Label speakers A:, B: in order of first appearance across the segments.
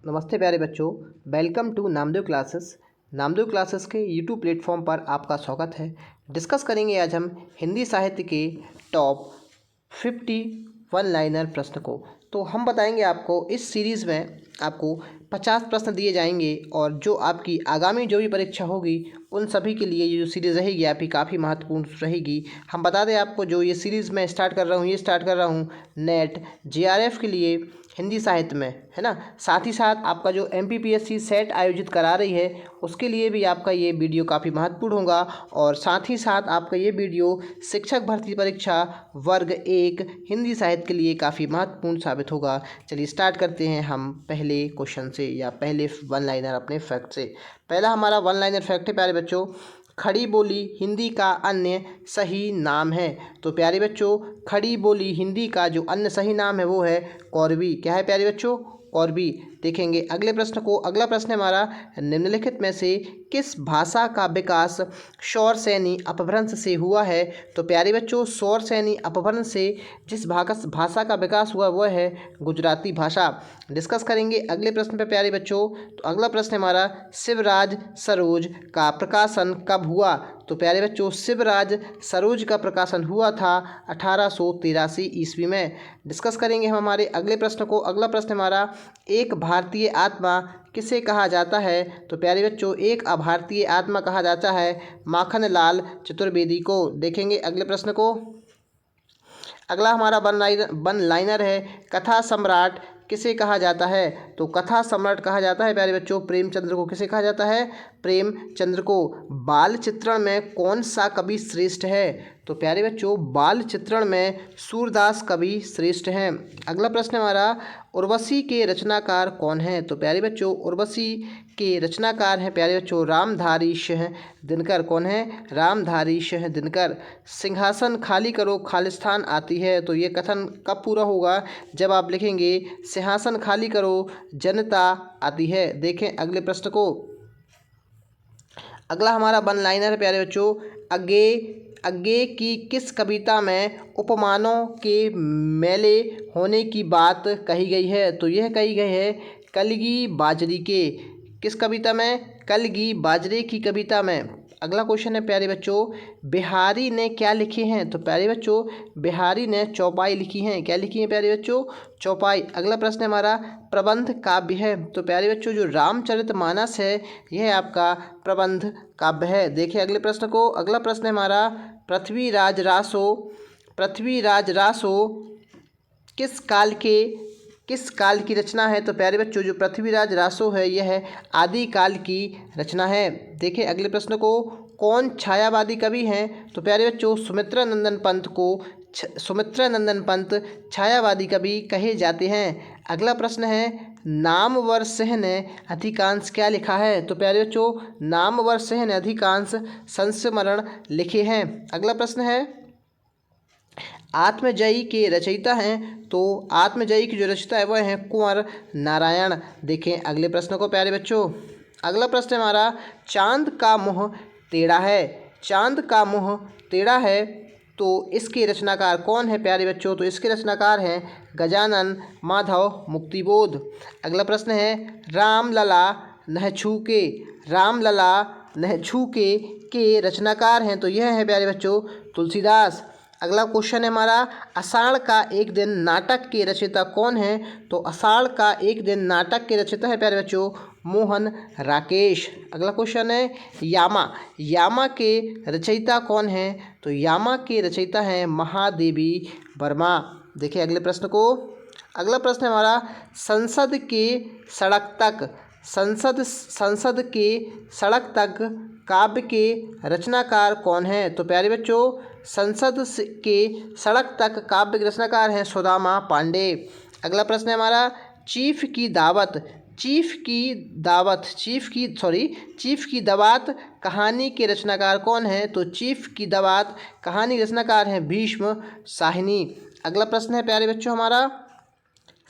A: नमस्ते प्यारे बच्चों, welcome to Namdev classes. Namdev classes के यूट्यूब प्लेटफॉर्म पर आपका स्वागत है। डिस्कस करेंगे आज हम हिंदी साहित्य के टॉप 50 वन लाइनर प्रश्न को। तो हम बताएंगे आपको इस सीरीज़ में आपको 50 प्रश्न दिए जाएंगे और जो आपकी आगामी जो भी परीक्षा होगी उन सभी के लिए ये जो सीरीज़ रहेगी आपकी काफ़ी महत्वपूर्ण रहेगी। हम बता दें आपको, जो ये सीरीज़ मैं स्टार्ट कर रहा हूँ नेट JRF के लिए हिंदी साहित्य में, है ना। साथ ही साथ आपका जो MPPSC सेट आयोजित करा रही है उसके लिए भी आपका ये वीडियो काफ़ी महत्वपूर्ण होगा। और साथ ही साथ आपका ये वीडियो शिक्षक भर्ती परीक्षा वर्ग 1 हिंदी साहित्य के लिए काफ़ी महत्वपूर्ण साबित होगा। चलिए स्टार्ट करते हैं हम पहले क्वेश्चन से या पहले वन लाइनर अपने फैक्ट से। पहला हमारा वन लाइनर फैक्ट है प्यारे बच्चों, खड़ी बोली हिंदी का अन्य सही नाम है। तो प्यारे बच्चों, खड़ी बोली हिंदी का जो अन्य सही नाम है वो है कौरवी। क्या है प्यारे बच्चों? कौरवी। देखेंगे अगले प्रश्न को। अगला प्रश्न हमारा, निम्नलिखित में से किस भाषा का विकास शौरसेनी अपभ्रंश से हुआ है? तो प्यारे बच्चों, शौरसेनी अपभ्रंश से जिस भाषा का विकास हुआ वह है गुजराती भाषा। डिस्कस करेंगे अगले प्रश्न पे प्यारे बच्चों। तो अगला प्रश्न हमारा, शिवराज सरोज का प्रकाशन कब हुआ? तो प्यारे बच्चों, शिवराज सरोज का प्रकाशन हुआ था 1883 ईस्वी में। डिस्कस करेंगे हम हमारे अगले प्रश्न को। अगला प्रश्न हमारा, एक भारतीय आत्मा किसे कहा जाता है? तो प्यारे बच्चों, एक अभारतीय आत्मा कहा जाता है माखनलाल चतुर्वेदी को। देखेंगे अगले प्रश्न को। अगला हमारा वन लाइनर है, कथा सम्राट किसे कहा जाता है? तो कथा सम्राट कहा जाता है प्यारे बच्चों प्रेमचंद्र को। किसे कहा जाता है? प्रेमचंद्र को। बाल चित्रण में कौन सा कवि श्रेष्ठ है? तो प्यारे बच्चों, बाल चित्रण में सूरदास कवि श्रेष्ठ हैं। अगला प्रश्न हमारा, उर्वशी के रचनाकार कौन है? तो प्यारे बच्चों, उर्वशी के रचनाकार हैं प्यारे बच्चों रामधारी सिंह दिनकर। कौन है? रामधारी सिंह दिनकर। सिंहासन खाली करो खालिस्तान आती है। तो ये कथन कब पूरा होगा? जब आप लिखेंगे सिंहासन खाली करो जनता आती है। देखें अगले प्रश्न को। अगला हमारा वन लाइनर है प्यारे बच्चों, आगे की किस कविता में उपमानों के मेले होने की बात कही गई है? तो यह कही गई है कलगी बाजरी के। किस कविता में? कलगी बाजरे की कविता में। अगला क्वेश्चन है प्यारे बच्चों, बिहारी ने क्या लिखे हैं? तो प्यारे बच्चों, बिहारी ने चौपाई लिखी हैं। क्या लिखी है प्यारे बच्चों? चौपाई। अगला प्रश्न हमारा, प्रबंध काव्य है। तो प्यारे बच्चों, जो रामचरितमानस है यह आपका प्रबंध काव्य है। देखिए अगले प्रश्न को। अगला प्रश्न है हमारा, पृथ्वीराज रासो किस काल की रचना है? तो प्यारे बच्चों, जो पृथ्वीराज रासो है यह आदिकाल की रचना है। देखें अगले प्रश्न को। कौन छायावादी कवि हैं? तो प्यारे बच्चों, सुमित्रा नंदन पंत छायावादी कवि कहे जाते हैं। अगला प्रश्न है, नामवर सिंह ने अधिकांश क्या लिखा है? तो प्यारे बच्चों, नामवर सिंह ने अधिकांश संस्मरण लिखे हैं। अगला प्रश्न है, आत्मजयी के रचयिता हैं। तो आत्मजयी की जो रचयिता है वह है कुंवर नारायण। देखें अगले प्रश्न को प्यारे बच्चों। अगला प्रश्न हमारा, चांद का मुँह टेढ़ा है तो इसके रचनाकार कौन है प्यारे बच्चों? तो इसके रचनाकार हैं गजानन माधव मुक्तिबोध। अगला प्रश्न है, रामलला नहछूके के रचनाकार हैं। तो यह है प्यारे बच्चों तुलसीदास। अगला क्वेश्चन है हमारा, आषाढ़ का एक दिन नाटक के रचयिता कौन है? तो आषाढ़ का एक दिन नाटक के रचयिता है प्यारे बच्चों मोहन राकेश। अगला क्वेश्चन है, यामा के रचयिता कौन है? तो यामा के रचयिता हैं महादेवी वर्मा। देखिए अगले प्रश्न को। अगला प्रश्न है हमारा, संसद के सड़क तक काव्य के रचनाकार कौन है? तो प्यारे बच्चों, संसद के सड़क तक काव्य के रचनाकार हैं सुदामा पांडे। अगला प्रश्न है हमारा, चीफ की दवात कहानी के रचनाकार कौन है? तो चीफ की दवात कहानी के रचनाकार हैं भीष्म साहिनी। अगला प्रश्न है प्यारे बच्चों हमारा,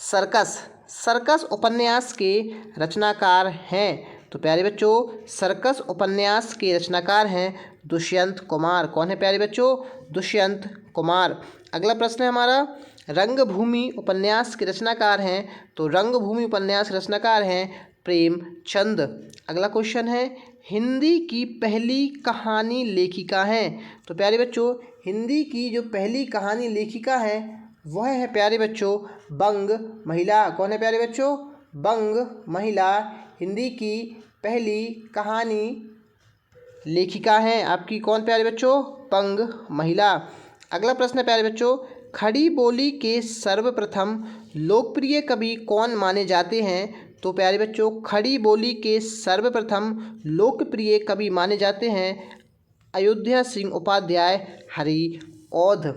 A: सर्कस उपन्यास के रचनाकार हैं। तो प्यारे बच्चों, सर्कस उपन्यास के रचनाकार हैं दुष्यंत कुमार। कौन है प्यारे बच्चों? दुष्यंत कुमार। अगला प्रश्न है हमारा, रंगभूमि उपन्यास के रचनाकार हैं? तो रंगभूमि उपन्यास के रचनाकार हैं प्रेमचंद। अगला क्वेश्चन है, हिंदी की पहली कहानी लेखिका हैं? तो प्यारे बच्चों, हिंदी की जो पहली कहानी लेखिका है वह है प्यारे बच्चों बंग महिला। कौन है प्यारे बच्चों? बंग महिला हिंदी की पहली कहानी लेखिका हैं आपकी। कौन प्यारे बच्चों? बंग महिला। अगला प्रश्न है प्यारे बच्चों, खड़ी बोली के सर्वप्रथम लोकप्रिय कवि कौन माने जाते हैं? तो प्यारे बच्चों, खड़ी बोली के सर्वप्रथम लोकप्रिय कवि माने जाते हैं अयोध्या सिंह उपाध्याय हरिऔध।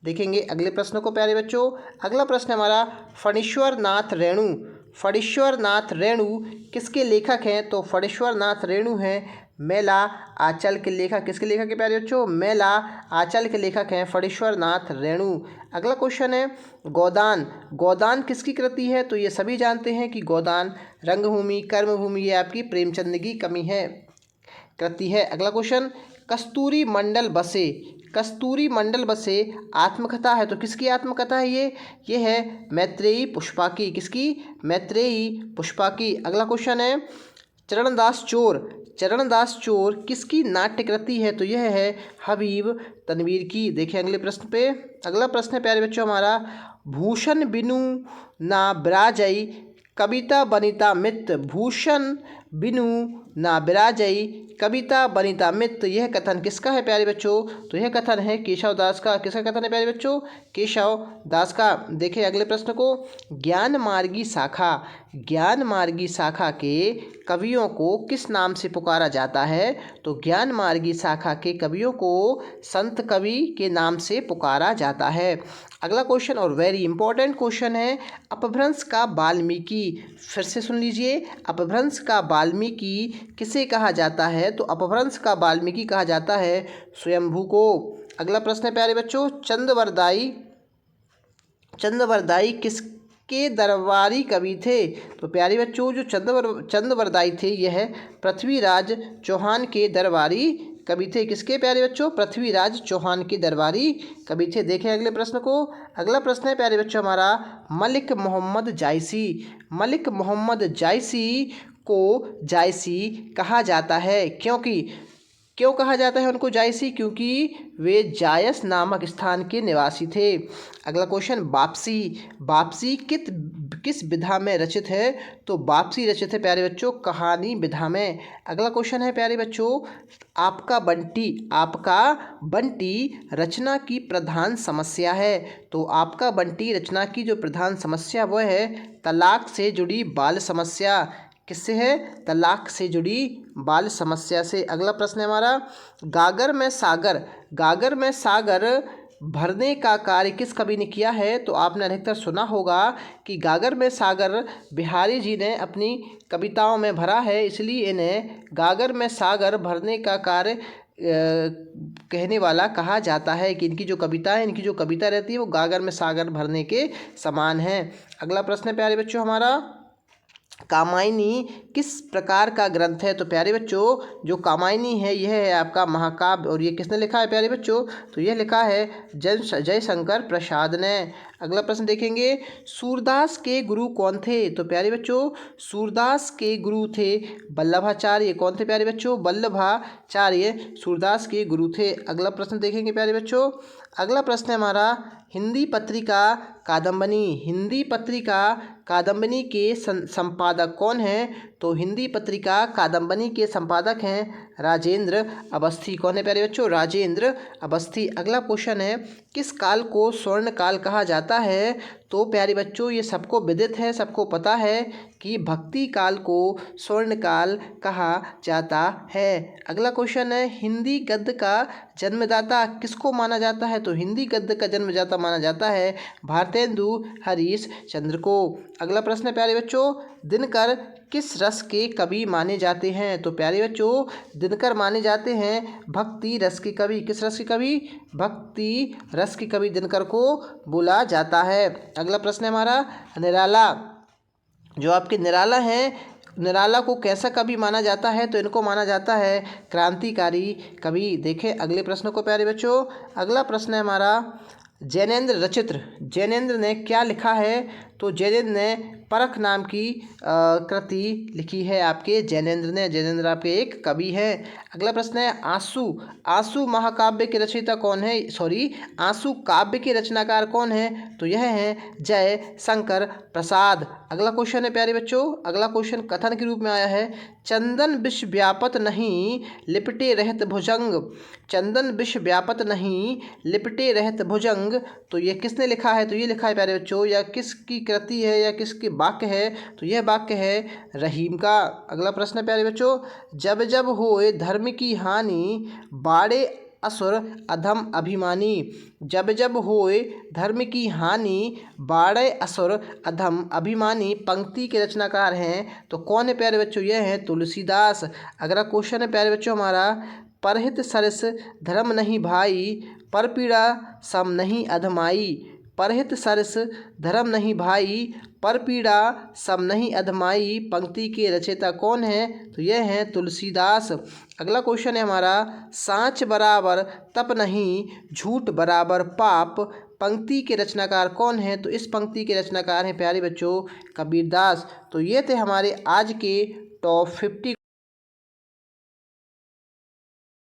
A: देखेंगे अगले प्रश्न को प्यारे बच्चों। अगला प्रश्न हमारा, फणीश्वर नाथ रेणु। फणीश्वर नाथ रेणु किसके लेखक हैं? तो फणीश्वर नाथ रेणु हैं मेला आंचल के लेखक। किसके लेखक है प्यारे बच्चों? मेला आंचल के लेखक हैं फणीश्वर नाथ रेणु। अगला क्वेश्चन है, गोदान। गोदान किसकी कृति है? तो ये सभी जानते हैं कि गोदान रंगभूमि कर्मभूमि ये आपकी प्रेमचंद की कमी है कृति है। अगला क्वेश्चन, कस्तूरी मंडल बसे। कस्तूरी मंडल बसे आत्मकथा है, तो किसकी आत्मकथा है ये है मैत्रेयी पुष्पा की। किसकी? मैत्रेयी पुष्पा की। अगला क्वेश्चन है, चरणदास चोर। चरणदास चोर किसकी नाट्य कृति है? तो यह है हबीब तनवीर की। देखिए अगले प्रश्न पे। अगला प्रश्न है प्यारे बच्चों हमारा, भूषण बिनु ना बिराजई कविता बनिता मित्र। भूषण बिनु ना बिराजई कविता बनिता मित्र, यह कथन किसका है प्यारे बच्चों? तो यह कथन है केशव दास का। किसका कथन है प्यारे बच्चों? केशव दास का। देखें अगले प्रश्न को, ज्ञान मार्गी शाखा। ज्ञान मार्गी शाखा के कवियों को किस नाम से पुकारा जाता है? तो ज्ञान मार्गी शाखा के कवियों को संत कवि के नाम से पुकारा जाता है। अगला क्वेश्चन और वेरी इंपॉर्टेंट क्वेश्चन है, अपभ्रंश का वाल्मीकि। फिर से सुन लीजिए, अपभ्रंश का वाल्मीकि किसे कहा जाता है? तो अपभ्रंश का वाल्मीकि कहा जाता है स्वयंभू को। अगला प्रश्न है प्यारे बच्चों, चंद्रवरदाई। चंद्रवरदाई किसके दरबारी कवि थे? तो प्यारे बच्चों, जो चंद्रवरदाई थे यह पृथ्वीराज चौहान के दरबारी कवि थे। किसके प्यारे बच्चों? पृथ्वीराज चौहान के दरबारी कवि थे। देखें अगले प्रश्न को। अगला प्रश्न है प्यारे बच्चों हमारा, मलिक मोहम्मद जायसी। मलिक मोहम्मद जायसी को जायसी कहा जाता है क्यों कहा जाता है उनको जायसी? क्योंकि वे जायस नामक स्थान के निवासी थे। अगला क्वेश्चन, वापसी। वापसी किस विधा में रचित है? तो वापसी रचित है प्यारे बच्चों कहानी विधा में। अगला क्वेश्चन है प्यारे बच्चों, आपका बंटी। आपका बंटी रचना की प्रधान समस्या है। तो आपका बंटी रचना की जो प्रधान समस्या वह है तलाक से जुड़ी बाल समस्या। किससे है? तलाक से जुड़ी बाल समस्या से। अगला प्रश्न है हमारा, गागर में सागर। गागर में सागर भरने का कार्य किस कवि ने किया है? तो आपने अधिकतर सुना होगा कि गागर में सागर बिहारी जी ने अपनी कविताओं में भरा है, इसलिए इन्हें गागर में सागर भरने का कार्य कहने वाला कहा जाता है कि इनकी जो कविता है, इनकी जो कविता रहती है वो गागर में सागर भरने के समान है। अगला प्रश्न है प्यारे बच्चों हमारा, कामायनी किस प्रकार का ग्रंथ है? तो प्यारे बच्चों, जो कामायनी है यह है आपका महाकाव्य। और ये किसने लिखा है प्यारे बच्चों? तो यह लिखा है जयशंकर प्रसाद ने। अगला प्रश्न देखेंगे, सूरदास के गुरु कौन थे? तो प्यारे बच्चों, सूरदास के गुरु थे वल्लभाचार्य। कौन थे प्यारे बच्चों? वल्लभाचार्य सूरदास के गुरु थे। अगला प्रश्न देखेंगे प्यारे बच्चों। अगला प्रश्न है हमारा, हिंदी पत्रिका कादम्बनी। हिंदी पत्रिका कादम्बनी के संपादक कौन हैं? तो हिंदी पत्रिका कादम्बनी के संपादक हैं राजेंद्र अवस्थी। कौन है प्यारे बच्चों? राजेंद्र अवस्थी। अगला क्वेश्चन है, किस काल को स्वर्ण काल कहा जाता है? तो प्यारे बच्चों, ये सबको विदित है, सबको पता है कि भक्ति काल को स्वर्ण काल कहा जाता है। अगला क्वेश्चन है, हिंदी गद्य का जन्मदाता किसको माना जाता है? तो हिंदी गद्य का जन्मदाता माना जाता है भारतेंदु हरीश चंद्र को। अगला प्रश्न है प्यारे बच्चों, दिनकर किस रस के कवि माने जाते हैं? तो प्यारे बच्चों, दिनकर माने जाते हैं भक्ति रस के कवि। किस रस के कवि? भक्ति रस के कवि दिनकर को बोला जाता है। अगला प्रश्न है हमारा, निराला। जो आपके निराला हैं, निराला को कैसा कवि माना जाता है? तो इनको माना जाता है क्रांतिकारी कवि। देखें अगले प्रश्न को प्यारे बच्चों। अगला प्रश्न है हमारा, जैनेन्द्र रचित्र, जैनेन्द्र ने क्या लिखा है? तो जैनेन्द्र ने परख नाम की कृति लिखी है आपके जैनेन्द्र ने। जैनेन्द्र आपके एक कवि है। अगला प्रश्न है आंसू, आंसू महाकाव्य के रचयिता कौन है? आंसू काव्य के रचनाकार कौन है? तो यह है जय शंकर प्रसाद। अगला क्वेश्चन है प्यारे बच्चों, अगला क्वेश्चन कथन के रूप में आया है, चंदन विष व्यापत नहीं लिपटे रहत भुजंग, चंदन विष व्यापत नहीं लिपटे रहत भुजंग। तो ये किसने लिखा है? तो ये लिखा है प्यारे बच्चों, या किसकी कृति है या किसके वाक्य है? तो यह वाक्य है रहीम का। अगला प्रश्न है प्यारे बच्चों, जब जब होए धर्म की हानि बाड़े असुर अधम अभिमानी, जब जब होए धर्म की हानि बाड़े असुर अधम अभिमानी पंक्ति के रचनाकार हैं। तो कौन है प्यारे बच्चों? यह है तुलसीदास। अगला क्वेश्चन है प्यारे बच्चों हमारा, परहित सरस धर्म नहीं भाई पर पीड़ा सम नहीं अधमाई, परहित सरस धर्म नहीं भाई पर पीड़ा सम नहीं अधमाई पंक्ति के रचयिता कौन है? तो यह है तुलसीदास। अगला क्वेश्चन है हमारा, साँच बराबर तप नहीं झूठ बराबर पाप पंक्ति के रचनाकार कौन है? तो इस पंक्ति के रचनाकार हैं प्यारे बच्चों कबीरदास। तो ये थे हमारे आज के टॉप 50